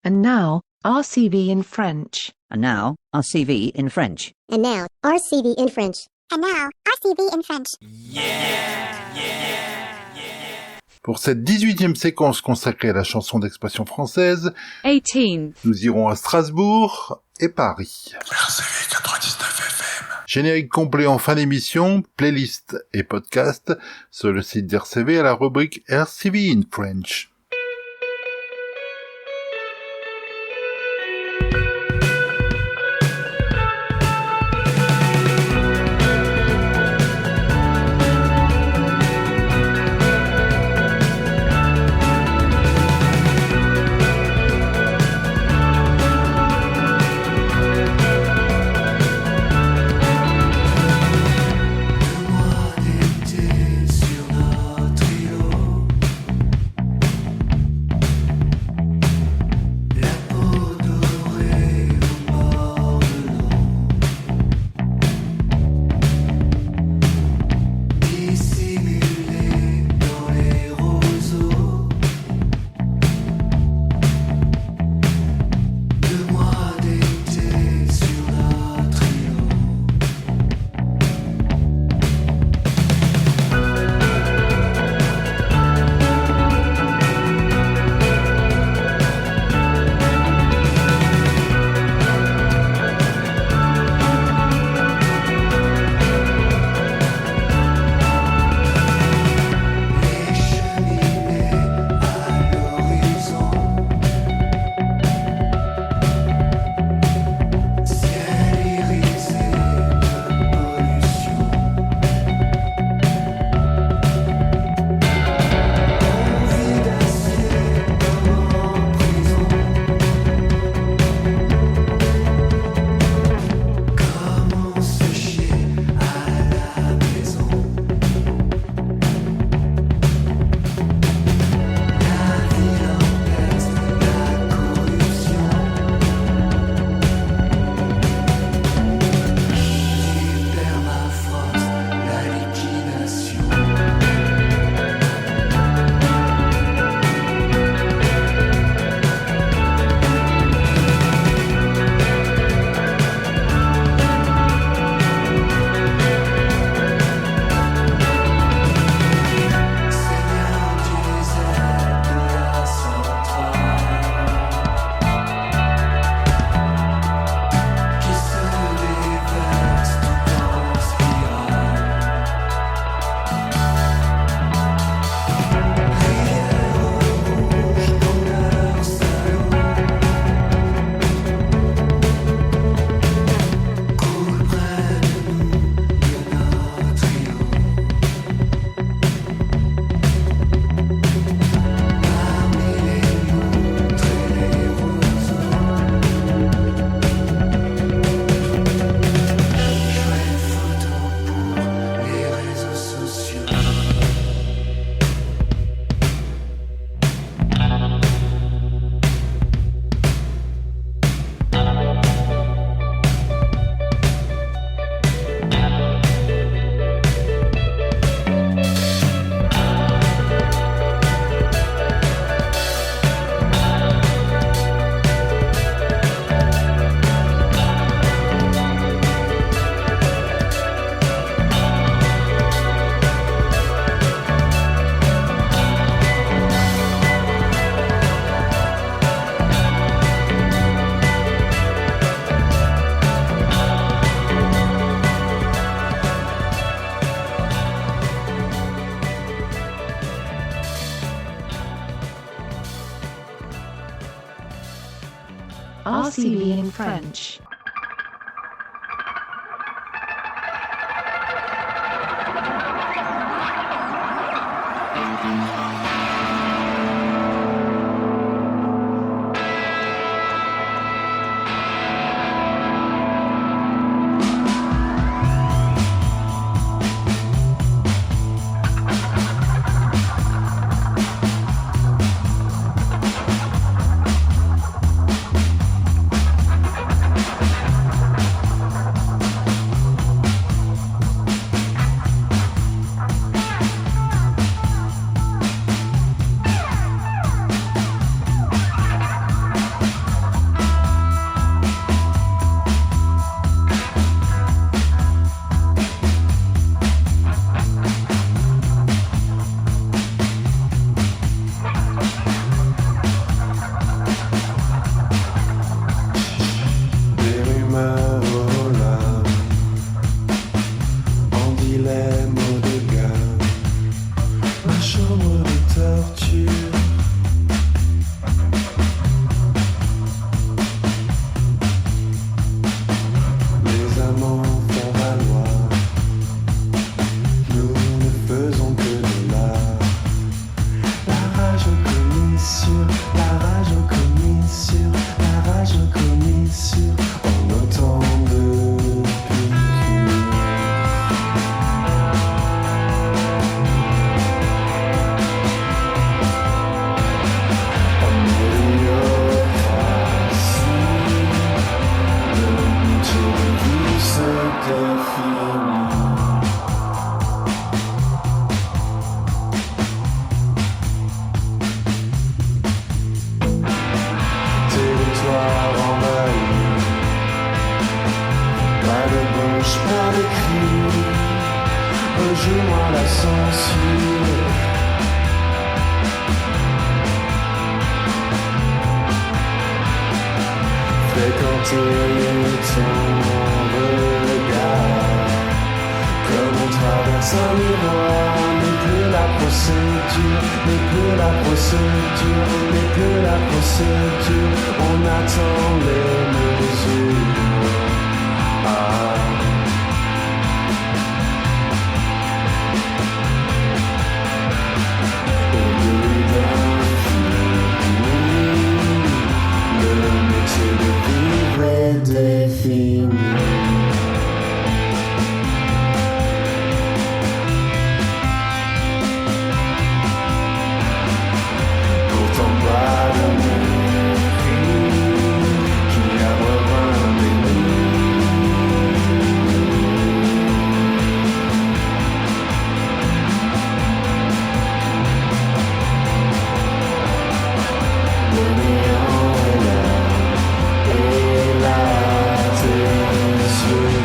And now, RCV in French. And now, RCV in French. And now, RCV in French. And now, RCV in French. Pour cette 18e séquence consacrée à la chanson d'expression française, 18th. nous irons à Strasbourg et Paris. RCV 99 FM. Générique complet en fin d'émission, playlist et podcast sur le site d'RCV à la rubrique RCV in French. RCV in French. silencieux. Fréquenter ton regard comme on traverse un miroir. N'est que la procédure, n'est que la procédure, n'est que la procédure. On attend les mesures. Ah. Au-delà d'un fini, le métier de vivre est défini. Pourtant pas de mépris qui abreuve un déni. Le néant est là, tes yeux.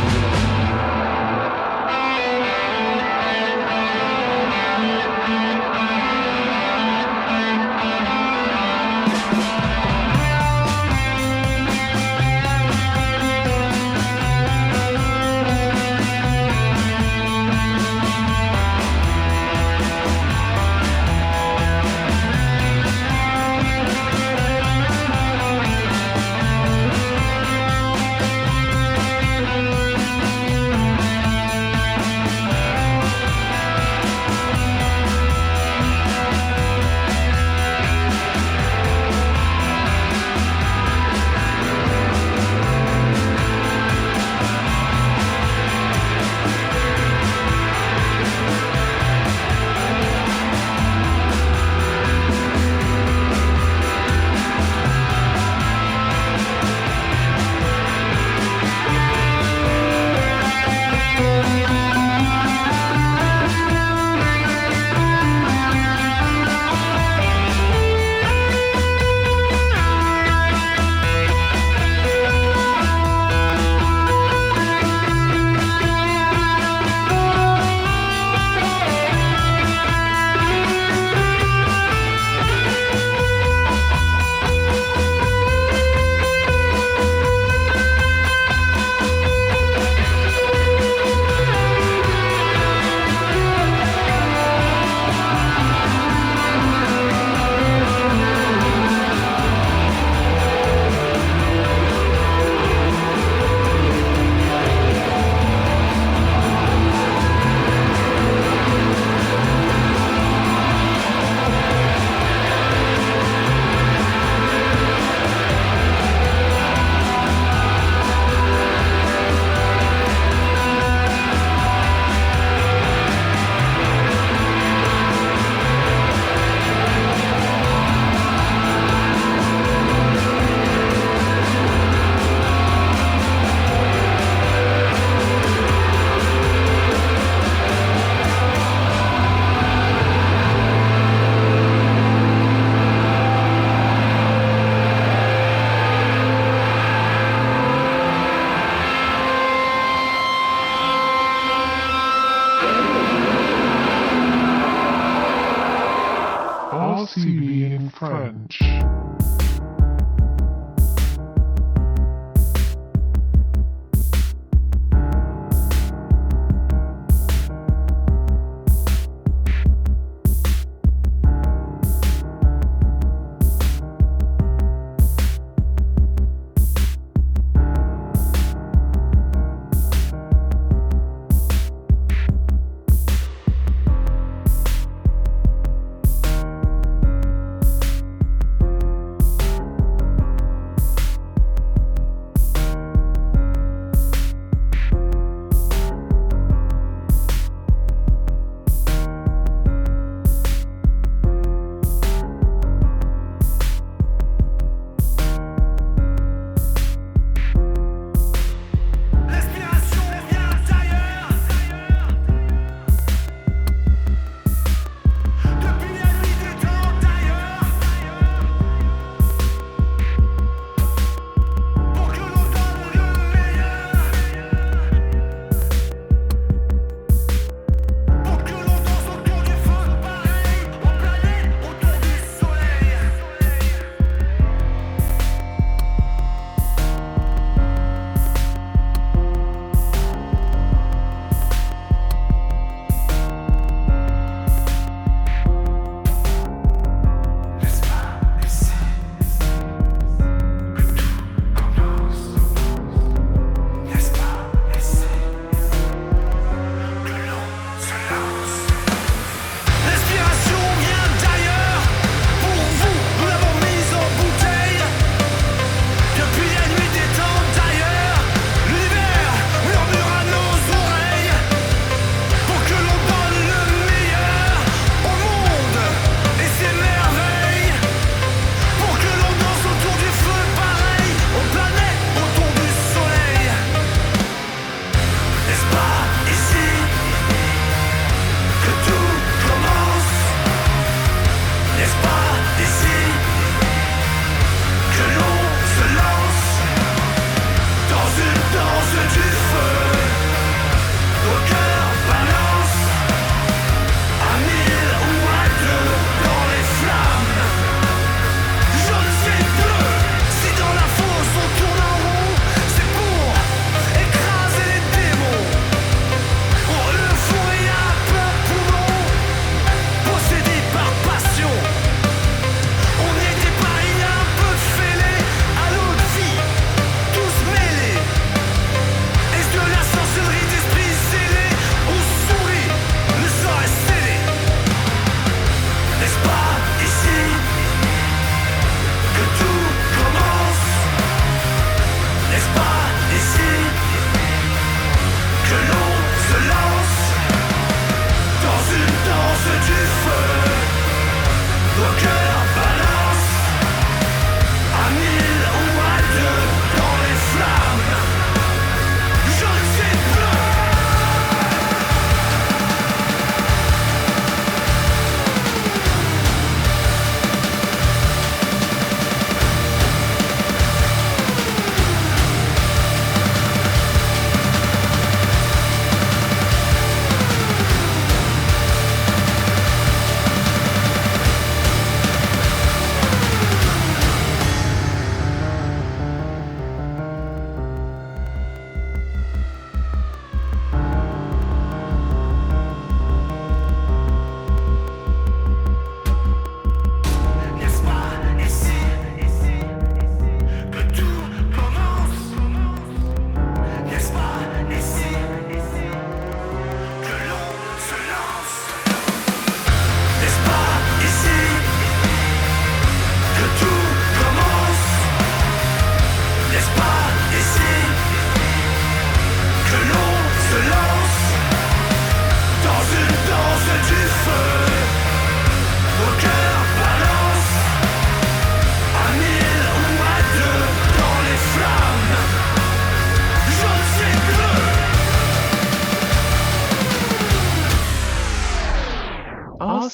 RCV in French.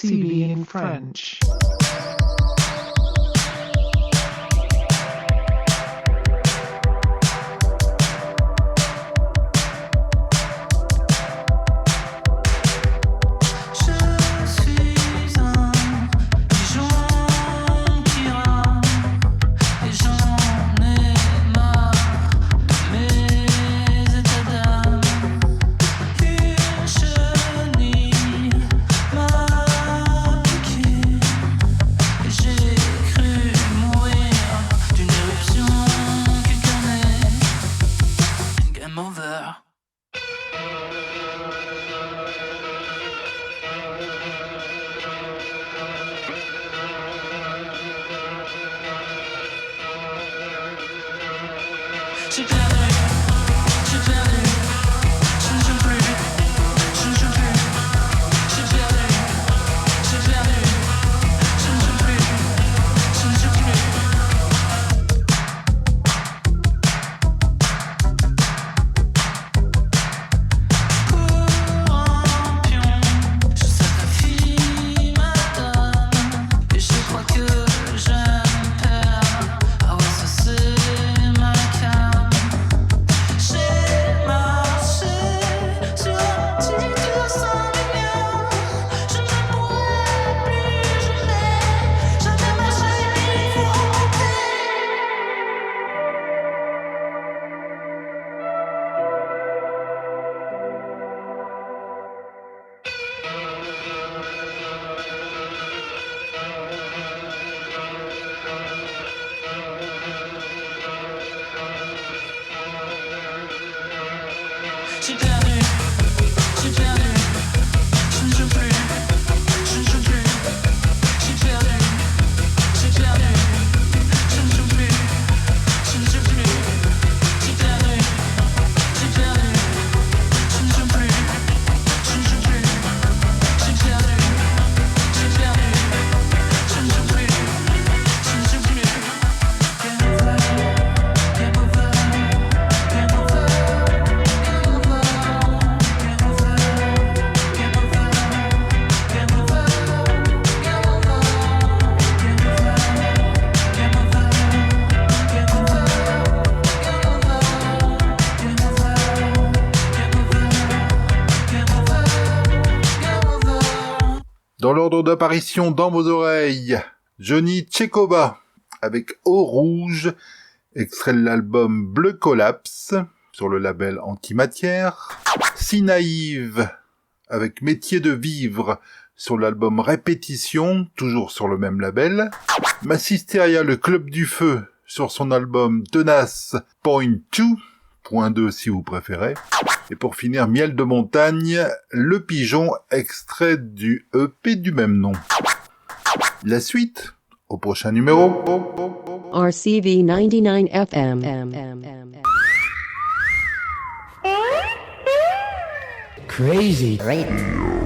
RCV in French. Dans l'ordre d'apparition dans vos oreilles, Johnny Tchekova avec Eau Rouge, extrait de l'album Bleu Collapse sur le label Antimatière. Si Naïve avec Métier de Vivre sur l'album Répétition, toujours sur le même label. Massisteria, le Club du Feu sur son album Tenace Point 2, point 2 si vous préférez. Et pour finir, Miel de Montagne, Le Pigeon, extrait du EP du même nom. La suite, au prochain numéro. RCV 99 FM. Crazy Radio.